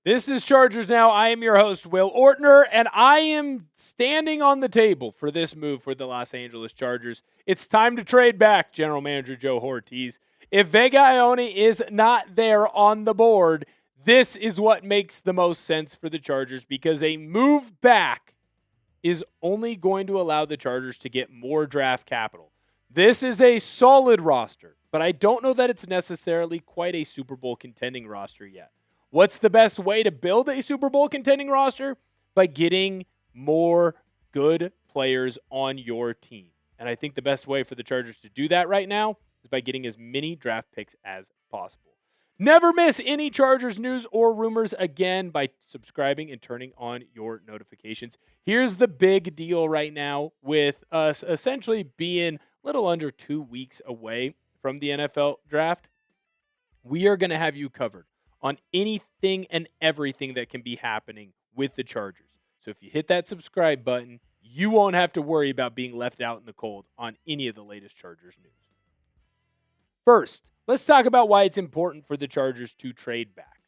This is Chargers Now. I am your host, Will Ortner, and I am standing on the table for this move for the Los Angeles Chargers. It's time to trade back, General Manager Joe Hortiz. If Vega Ione is not there on the board, this is what makes the most sense for the Chargers, because a move back is only going to allow the Chargers to get more draft capital. This is a solid roster, but I don't know that it's necessarily quite a Super Bowl contending roster yet. What's the best way to build a Super Bowl contending roster? By getting more good players on your team. And I think the best way for the Chargers to do that right now is by getting as many draft picks as possible. Never miss any Chargers news or rumors again by subscribing and turning on your notifications. Here's the big deal right now with us essentially being a little under 2 weeks away from the NFL draft. We are going to have you covered on anything and everything that can be happening with the Chargers. So if you hit that subscribe button, you won't have to worry about being left out in the cold on any of the latest Chargers news. First, let's talk about why it's important for the Chargers to trade back.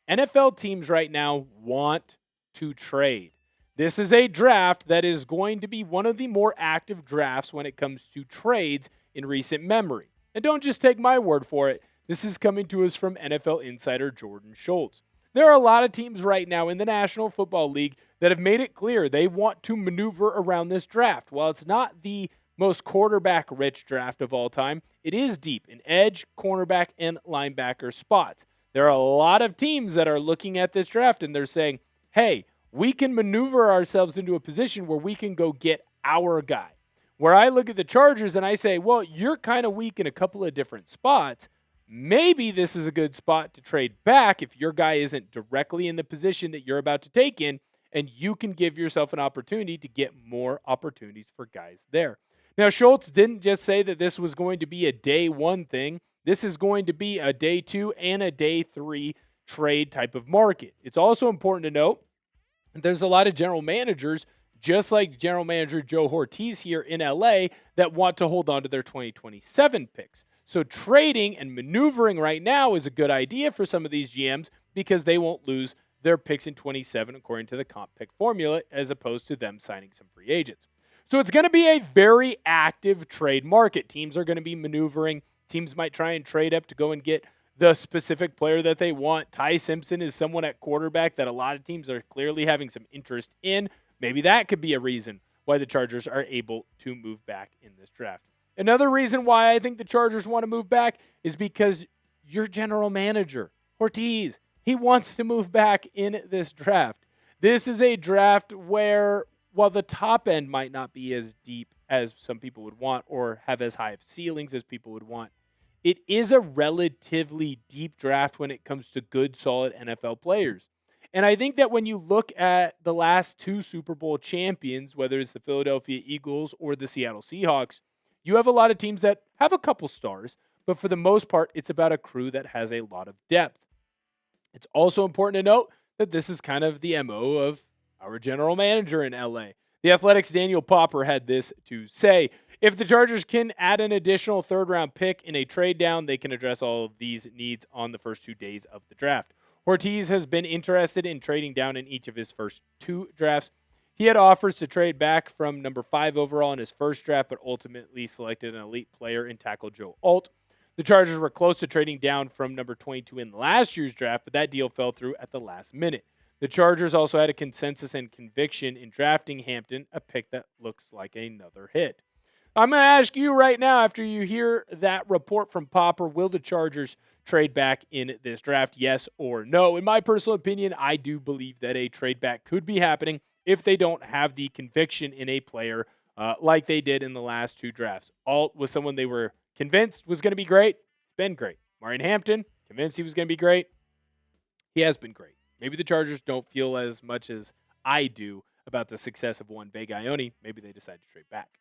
NFL teams right now want to trade. This is a draft that is going to be one of the more active drafts when it comes to trades in recent memory. And don't just take my word for it. This is coming to us from NFL insider Jordan Schultz. There are a lot of teams right now in the National Football League that have made it clear they want to maneuver around this draft. While it's not the most quarterback-rich draft of all time, it is deep in edge, cornerback, and linebacker spots. There are a lot of teams that are looking at this draft and they're saying, hey, we can maneuver ourselves into a position where we can go get our guy. Where I look at the Chargers and I say, well, you're kind of weak in a couple of different spots. Maybe this is a good spot to trade back if your guy isn't directly in the position that you're about to take in, and you can give yourself an opportunity to get more opportunities for guys there. Now, Schultz didn't just say that this was going to be a day one thing. This is going to be a day two and a day three trade type of market. It's also important to note that there's a lot of general managers, just like general manager Joe Hortiz here in LA, that want to hold on to their 2027 picks. So trading and maneuvering right now is a good idea for some of these GMs because they won't lose their picks in 27 according to the comp pick formula, as opposed to them signing some free agents. So it's going to be a very active trade market. Teams are going to be maneuvering. Teams might try and trade up to go and get the specific player that they want. Ty Simpson is someone at quarterback that a lot of teams are clearly having some interest in. Maybe that could be a reason why the Chargers are able to move back in this draft. Another reason why I think the Chargers want to move back is because your general manager, Hortiz, he wants to move back in this draft. This is a draft where, while the top end might not be as deep as some people would want or have as high of ceilings as people would want, it is a relatively deep draft when it comes to good, solid NFL players. And I think that when you look at the last two Super Bowl champions, whether it's the Philadelphia Eagles or the Seattle Seahawks, you have a lot of teams that have a couple stars, but for the most part, it's about a crew that has a lot of depth. It's also important to note that this is kind of the MO of our general manager in LA. The Athletic's Daniel Popper had this to say: if the Chargers can add an additional third-round pick in a trade down, they can address all of these needs on the first 2 days of the draft. Hortiz has been interested in trading down in each of his first 2 drafts. He had offers to trade back from number 5 overall in his first draft, but ultimately selected an elite player in tackle Joe Alt. The Chargers were close to trading down from number 22 in last year's draft, but that deal fell through at the last minute. The Chargers also had a consensus and conviction in drafting Hampton, a pick that looks like another hit. I'm going to ask you right now, after you hear that report from Popper, will the Chargers trade back in this draft, yes or no? In my personal opinion, I do believe that a trade back could be happening if they don't have the conviction in a player like they did in the last 2 drafts. Alt was someone they were convinced was going to be great. He's been great. Marion Hampton, convinced he was going to be great. He has been great. Maybe the Chargers don't feel as much as I do about the success of one Vega Ione. Maybe they decide to trade back.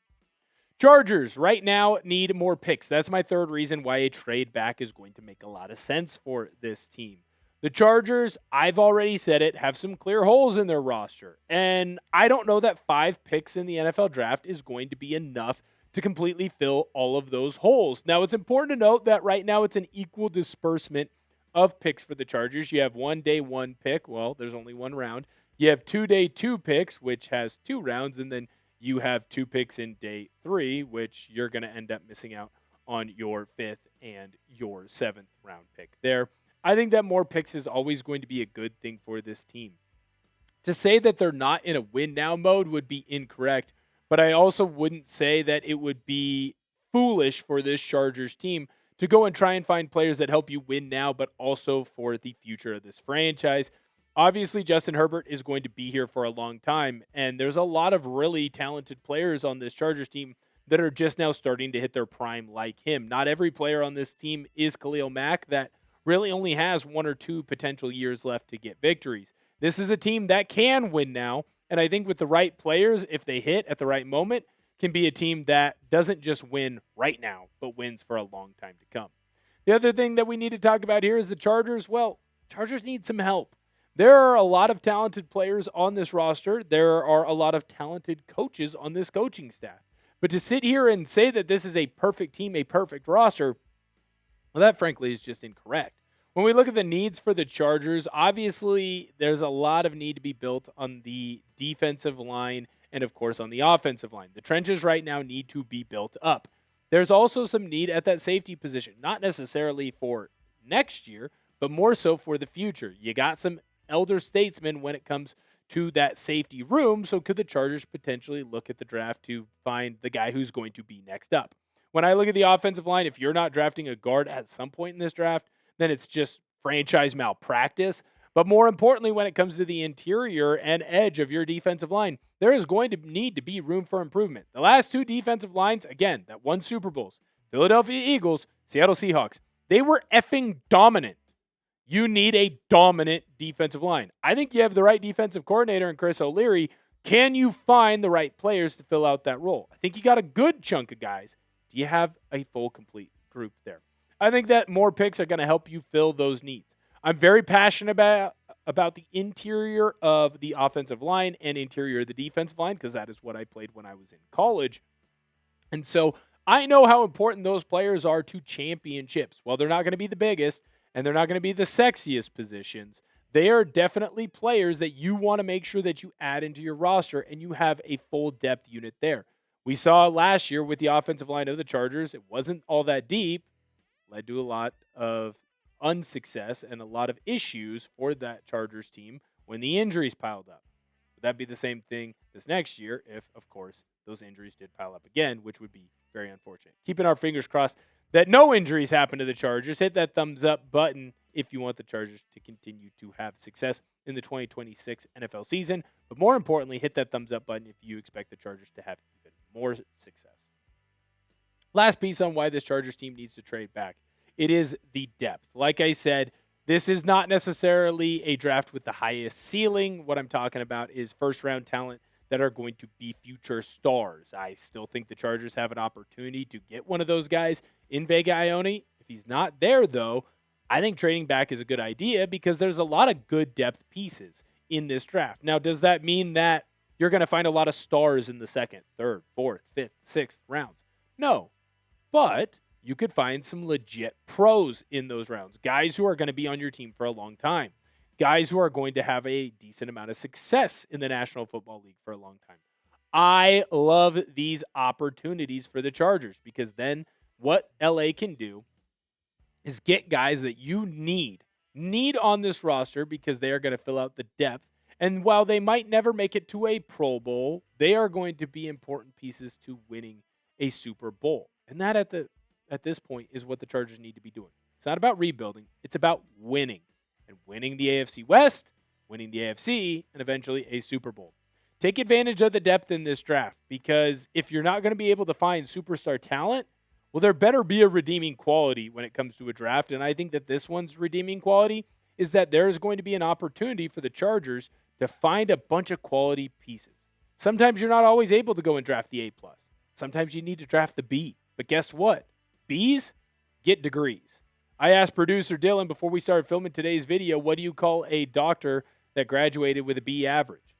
Chargers right now need more picks. That's my third reason why a trade back is going to make a lot of sense for this team. The Chargers, I've already said it, have some clear holes in their roster. And I don't know that 5 picks in the NFL draft is going to be enough to completely fill all of those holes. Now, it's important to note that right now it's an equal disbursement of picks for the Chargers. You have 1 day 1 pick. Well, there's only 1 round. You have 2 day 2 picks, which has 2 rounds, and then you have 2 picks in day 3, which you're going to end up missing out on your 5th and your 7th round pick there. I think that more picks is always going to be a good thing for this team. To say that they're not in a win now mode would be incorrect, but I also wouldn't say that it would be foolish for this Chargers team to go and try and find players that help you win now, but also for the future of this franchise. Obviously, Justin Herbert is going to be here for a long time, and there's a lot of really talented players on this Chargers team that are just now starting to hit their prime like him. Not every player on this team is Khalil Mack that really only has 1 or 2 potential years left to get victories. This is a team that can win now, and I think with the right players, if they hit at the right moment, can be a team that doesn't just win right now, but wins for a long time to come. The other thing that we need to talk about here is the Chargers. Well, Chargers need some help. There are a lot of talented players on this roster. There are a lot of talented coaches on this coaching staff. But to sit here and say that this is a perfect team, a perfect roster, well, that frankly is just incorrect. When we look at the needs for the Chargers, obviously there's a lot of need to be built on the defensive line and, of course, on the offensive line. The trenches right now need to be built up. There's also some need at that safety position, not necessarily for next year, but more so for the future. You got some elder statesmen when it comes to that safety room, so could the Chargers potentially look at the draft to find the guy who's going to be next up? When I look at the offensive line, if you're not drafting a guard at some point in this draft, then it's just franchise malpractice. But more importantly, when it comes to the interior and edge of your defensive line, there is going to need to be room for improvement. The last 2 defensive lines, again, that won Super Bowls, Philadelphia Eagles, Seattle Seahawks, they were effing dominant. You need a dominant defensive line. I think you have the right defensive coordinator in Chris O'Leary. Can you find the right players to fill out that role? I think you got a good chunk of guys. Do you have a full, complete group there? I think that more picks are going to help you fill those needs. I'm very passionate about the interior of the offensive line and interior of the defensive line because that is what I played when I was in college. And so I know how important those players are to championships. While they're not going to be the biggest and they're not going to be the sexiest positions, they are definitely players that you want to make sure that you add into your roster and you have a full depth unit there. We saw last year with the offensive line of the Chargers, it wasn't all that deep, led to a lot of unsuccess and a lot of issues for that Chargers team when the injuries piled up. Would that be the same thing this next year if, of course, those injuries did pile up again, which would be very unfortunate. Keeping our fingers crossed that no injuries happen to the Chargers. Hit that thumbs up button if you want the Chargers to continue to have success in the 2026 NFL season. But more importantly, hit that thumbs up button if you expect the Chargers to have even more success. Last piece on why this Chargers team needs to trade back. It is the depth. Like I said, this is not necessarily a draft with the highest ceiling. What I'm talking about is first-round talent that are going to be future stars. I still think the Chargers have an opportunity to get one of those guys in Vega Ione. If he's not there, though, I think trading back is a good idea because there's a lot of good depth pieces in this draft. Now, does that mean that you're going to find a lot of stars in the 2nd, 3rd, 4th, 5th, 6th rounds? No. But you could find some legit pros in those rounds, guys who are going to be on your team for a long time, guys who are going to have a decent amount of success in the National Football League for a long time. I love these opportunities for the Chargers because then what LA can do is get guys that you need on this roster because they are going to fill out the depth. And while they might never make it to a Pro Bowl, they are going to be important pieces to winning a Super Bowl. And that at this point is what the Chargers need to be doing. It's not about rebuilding. It's about winning. And winning the AFC West, winning the AFC, and eventually a Super Bowl. Take advantage of the depth in this draft because if you're not going to be able to find superstar talent, well, there better be a redeeming quality when it comes to a draft. And I think that this one's redeeming quality is that there is going to be an opportunity for the Chargers to find a bunch of quality pieces. Sometimes you're not always able to go and draft the A+. Sometimes you need to draft the B. But guess what? B's get degrees. I asked producer Dylan before we started filming today's video, what do you call a doctor that graduated with a B average?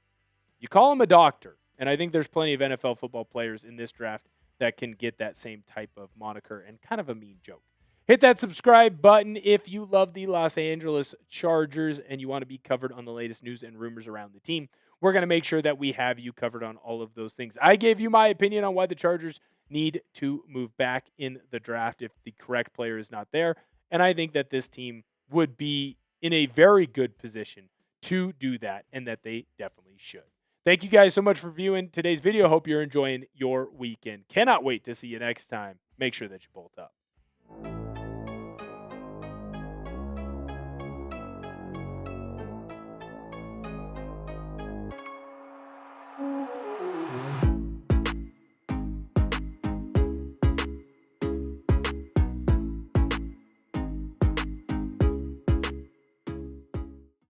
You call him a doctor. And I think there's plenty of NFL football players in this draft that can get that same type of moniker and kind of a mean joke. Hit that subscribe button if you love the Los Angeles Chargers and you want to be covered on the latest news and rumors around the team. We're going to make sure that we have you covered on all of those things. I gave you my opinion on why the Chargers need to move back in the draft if the correct player is not there. And I think that this team would be in a very good position to do that, and that they definitely should. Thank you guys so much for viewing today's video. Hope you're enjoying your weekend. Cannot wait to see you next time. Make sure that you bolt up.